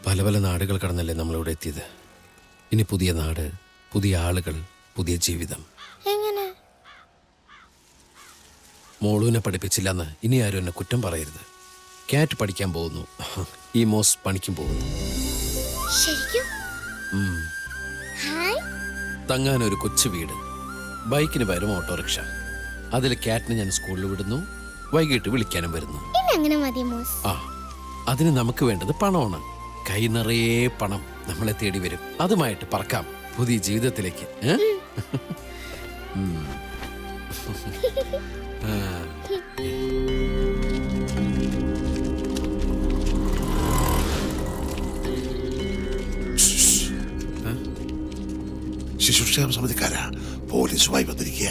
പല പല നാടുകൾ കടന്നല്ലേ നമ്മളിവിടെ എത്തിയത്. ഇനി പുതിയ നാട്, പുതിയ ആളുകൾ, പുതിയ ജീവിതം. എങ്ങനെ? മോളൂനെ പഠിപ്പിച്ചില്ലെന്ന് ഇനി ആരും എന്നെ കുറ്റം പറയരുത്. കാറ്റ് പഠിക്കാൻ പോകുന്നു, ഈ മോസ് പണിക്കും പോകുന്നു. ശരിക്കും? ഹായ്. തങ്ങാനൊരു കൊച്ചു വീട്, ബൈക്കിന് വരും ഓട്ടോറിക്ഷ. അതിൽ കാറ്റിന് ഞാൻ സ്കൂളിൽ വിടുന്നു, വൈകിട്ട് വിളിക്കാനും വരുന്നു. അങ്ങനെ മതി മോസ്. ആ, അതിന് നമുക്ക് വേണ്ടത് പണമാണ്. കൈ നിറയെ പണം നമ്മളെ തേടി വരും. അതുമായിട്ട് പറക്കാം പുതിയ ജീവിതത്തിലേക്ക്. ശിശുക്ഷേമ സമിതിക്കാരാ പോലീസുമായി വന്നിരിക്കുക.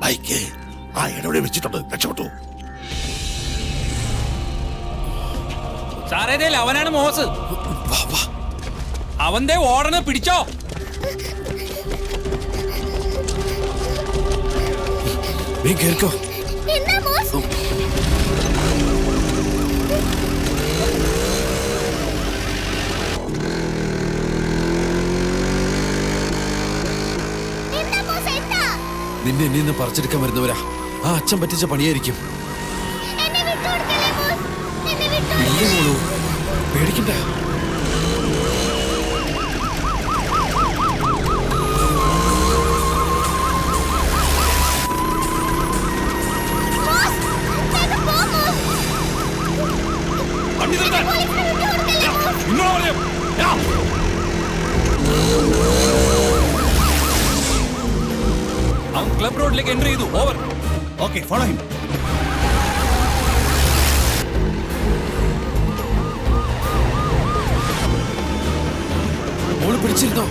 ബൈക്ക് ആ ഇടവിടെ വെച്ചിട്ടുണ്ട്. രക്ഷപ്പെട്ടു. സാറേ, അവനാണ് മോസ്. അവന്റെ ഓടനെ പിടിച്ചോ. കേൾക്കോ. എന്താ മോസ്? നിന്നെ എന്നെ നിന്ന് പറിച്ചെടുക്കാൻ വരുന്നവരാ. ആ അച്ഛൻ പറ്റിച്ച പണിയായിരിക്കും. ഇല്ല മോളൂ, പേടിക്കണ്ട. അവൻ ക്ലബ് റോഡിലേക്ക് എൻട്രി ചെയ്തു. ഓവർ. Okay, follow him. മോള് പിടിച്ചിരുന്നോ?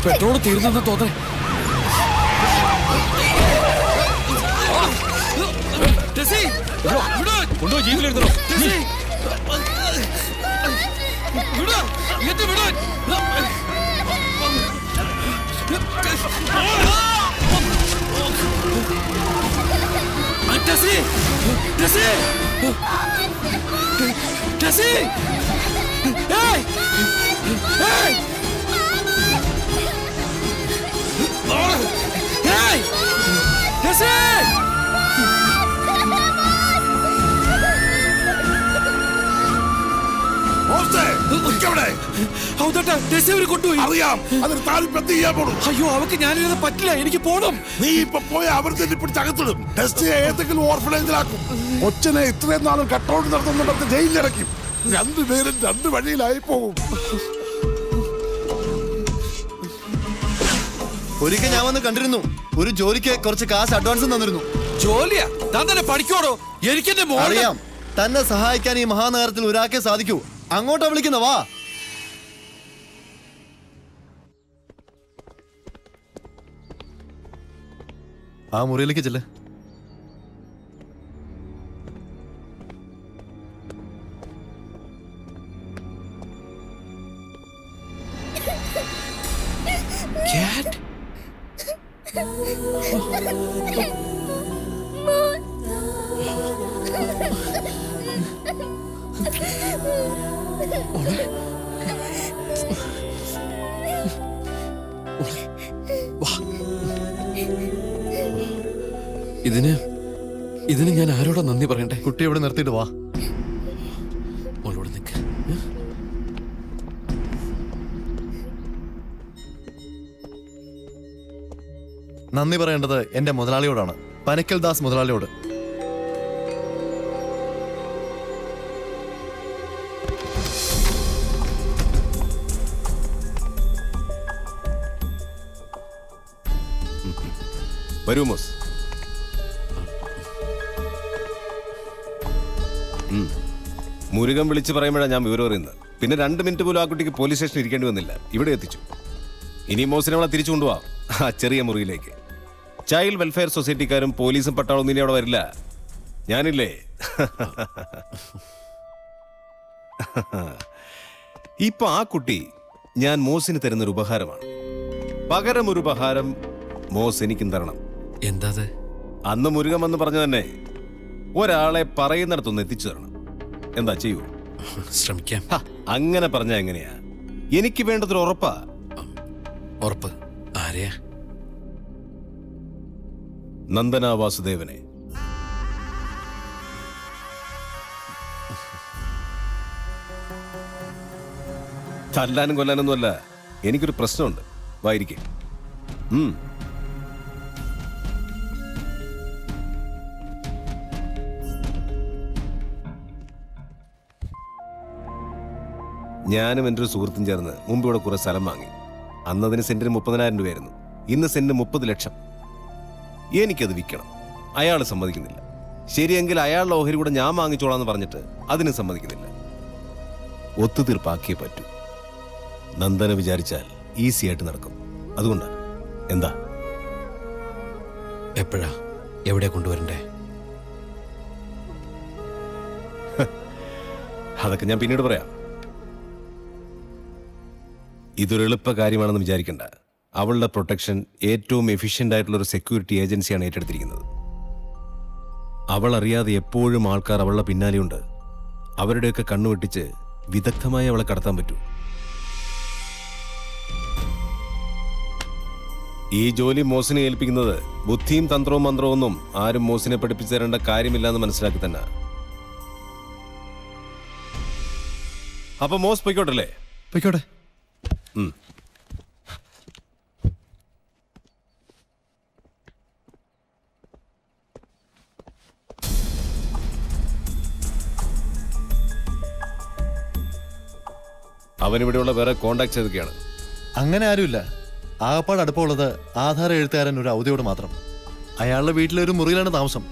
പെട്രോൾ തീർന്നെന്ന് തോന്നേ. കൊണ്ടുപോയി ജീപ്പിലെടുത്തോ. അറിയാം, അതിന് താല്പര്യം ചെയ്യാൻ പോണു. അയ്യോ, അവക്ക് ഞാനിത് പറ്റില്ല, എനിക്ക് പോണം. നീ ഇപ്പൊ പോയ അവർ തന്നെ പിടിച്ച് അകത്തിടും. ടെസ്റ്റിയെ ഏതെങ്കിലും ഓർഫനേജിലാക്കും. കൊച്ചിനെ ഇത്രയും നാളും കട്ടൗട്ട് നടത്തുന്നുണ്ടെന്ന് ജയിലിലടയ്ക്കും. രണ്ടുപേരും രണ്ട് വഴിയിലായി പോകും. ഒരിക്കൽ ഞാൻ വന്ന് കണ്ടിരുന്നു. ഒരു ജോലിക്ക് കുറച്ച് കാശ് അഡ്വാൻസ് തന്നിരുന്നു. ജോലിയാ? താൻ തന്നെ പഠിക്കോടോ? എനിക്കെന്റെ മോൾ അറിയാം. തന്നെ സഹായിക്കാൻ ഈ മഹാനഗരത്തിൽ ഒരാൾക്കേ സാധിക്കൂ. അങ്ങോട്ടാ വിളിക്കുന്ന. വാ. ആ മുറിയിലേക്ക് ചെല്ല്. ഇതിന് ഞാൻ ആരോടാ നന്ദി പറയണ്ടേ? കുട്ടി ഇവിടെ നിർത്തിയിട്ട് വാ. മോളോട് നിൽക്ക. നന്ദി പറയേണ്ടത് എന്റെ മുതലാളിയോടാണ്, പനക്കൽ ദാസ് മുതലാളിയോട്. വരൂ മോസ്. മുരുകൻ വിളിച്ച് പറയുമ്പോഴാണ് ഞാൻ വിവരം അറിയുന്നത്. പിന്നെ 2 മിനിറ്റ് പോലും ആ കുട്ടിക്ക് പോലീസ് സ്റ്റേഷനിൽ ഇരിക്കേണ്ടി വന്നില്ല. ഇവിടെ എത്തിച്ചു. ഇനി മോസിനെ അവളെ തിരിച്ചു കൊണ്ടുപോവാം ആ ചെറിയ മുറിയിലേക്ക്. ചൈൽഡ് വെൽഫെയർ സൊസൈറ്റിക്കാരും പോലീസും പട്ടാളൊന്നും ഇനി അവിടെ വരില്ല. ഞാനില്ലേ? ഇപ്പൊ ആ കുട്ടി ഞാൻ മോസിന് തരുന്നൊരു ഉപഹാരമാണ്. പകരം ഒരു ഉപഹാരം മോസ് എനിക്കും തരണം. എന്താ അത്? അന്ന് മുരുകൻ വന്ന് പറഞ്ഞു തന്നെ ഒരാളെ പറയുന്നിടത്തൊന്ന് എത്തിച്ചു തരണം. എന്താ ചെയ്യൂ? ശ്രമിക്കാം. അങ്ങനെ പറഞ്ഞ എങ്ങനെയാ? എനിക്ക് വേണ്ടതൊരു ഉറപ്പാ. ഉറപ്പ്. ആരെയാ? നന്ദന വാസുദേവനെ. തല്ലാനും കൊല്ലാനൊന്നുമല്ല, എനിക്കൊരു പ്രശ്നമുണ്ട്. വായിരിക്കേ. ഞാനും എൻ്റെ ഒരു സുഹൃത്തും ചേർന്ന് മുമ്പ് ഇവിടെ കുറെ സ്ഥലം വാങ്ങി. അന്നതിന് സെന്റിന് 30,000 രൂപയായിരുന്നു. ഇന്ന് സെന്റിന് 30 ലക്ഷം. എനിക്കത് വിൽക്കണം. അയാൾ സമ്മതിക്കുന്നില്ല. ശരിയെങ്കിൽ അയാളുടെ ഓഹരി കൂടെ ഞാൻ വാങ്ങിച്ചോളാന്ന് പറഞ്ഞിട്ട് അതിന് സമ്മതിക്കുന്നില്ല. ഒത്തുതീർപ്പാക്കിയേ പറ്റൂ. നന്ദന വിചാരിച്ചാൽ ഈസി ആയിട്ട് നടക്കും. അതുകൊണ്ടാണ്. എന്താ? എപ്പോഴാ? എവിടെ കൊണ്ടുവരണ്ടേ? അതൊക്കെ ഞാൻ പിന്നീട് പറയാം. ഇതൊരു എളുപ്പ കാര്യമാണെന്ന് വിചാരിക്കണ്ട. അവളുടെ പ്രൊട്ടക്ഷൻ ഏറ്റവും എഫിഷ്യൻ്റ് ആയിട്ടുള്ള ഒരു സെക്യൂരിറ്റി ഏജൻസിയാണ് ഏറ്റെടുത്തിരിക്കുന്നത്. അവൾ അറിയാതെ എപ്പോഴും ആൾക്കാർ അവളുടെ പിന്നാലെയുണ്ട്. അവരുടെയൊക്കെ കണ്ണുവെട്ടിച്ച് വിദഗ്ധമായി അവളെ കടത്താൻ പറ്റൂ. ഈ ജോലി മോസിനെ ഏൽപ്പിക്കുന്നത് ബുദ്ധിയും തന്ത്രവും മന്ത്രവും ഒന്നും ആരും മോസിനെ പഠിപ്പിച്ചു തരേണ്ട കാര്യമില്ലാന്ന് മനസ്സിലാക്കി തന്നെ. അപ്പൊ മോസ് പൊയ്ക്കോട്ടല്ലേ? പൊയ്ക്കോട്ടെ. അവനിവിടെയുള്ള വേറെ കോണ്ടാക്ട് ഏതൊക്കെയാണ്? അങ്ങനെ ആരുമില്ല. ആകപ്പാട് അടുപ്പമുള്ളത് ആധാര എഴുത്തുകാരൻ ഒരു ഔദ്യോഗിയോട് മാത്രം. അയാളുടെ വീട്ടിലെ ഒരു മുറിയിലാണ് താമസം.